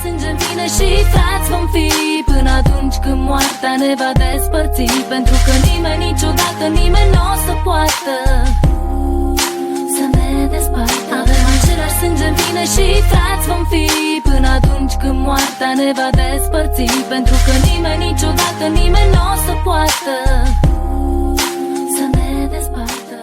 sânge în vine și frați vom fi, până atunci când moartea ne va despărți. Pentru că nimeni, niciodată nimeni n-o să poată să ne despartă. Avem același sânge în vine și frați vom fi, până atunci când moartea ne va despărți. Pentru că nimeni, niciodată nimeni n-o să poată să ne despartă.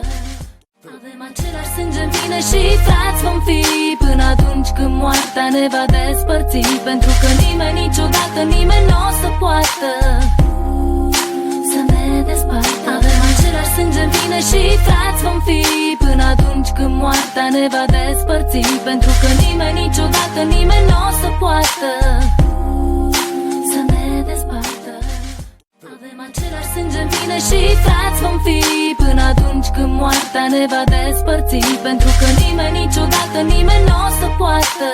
Avem același sânge în vine și frați vom fi, până atunci când moartea ne va despărți. Pentru că nimeni, niciodată nimeni n-o să poată să ne despartă. Avem același sânge în vine și frați vom fi, până atunci când moartea ne va despărți. Pentru că nimeni, niciodată nimeni n-o să poată să ne despartă. Avem același sânge în vine și frați vom fi, până atunci când moartea ne va despărți. Pentru că nimeni, niciodată nimeni n-o să poată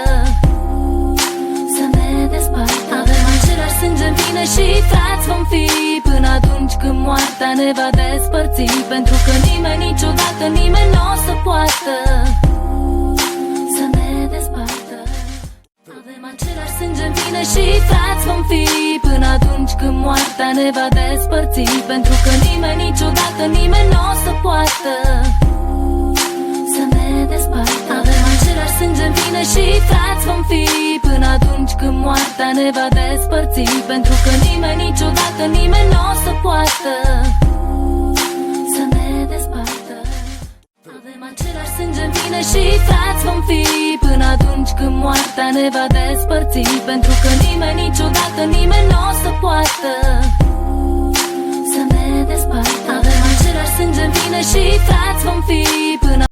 să ne despartă. Avem același sânge în vine și frați vom fi, până atunci când moartea ne va despărți. Pentru că nimeni, niciodată nimeni n-o să poată să ne despartă. Avem același sânge în vine și frați vom fi, până atunci când moartea ne va despărți. Pentru că nimeni, niciodată nimeni n-o să poată să ne despartă. Avem același sânge în vine și frați vom fi, până atunci când moartea ne va despărți. Pentru că nimeni, niciodată nimeni n-o să poată să ne despartă. Avem același sânge în vine și frați vom fi, până atunci când moartea ne va despărți. Pentru că nimeni, niciodată nimeni n-o să poată să ne despartă. Avem același sânge în vine și frați vom fi, până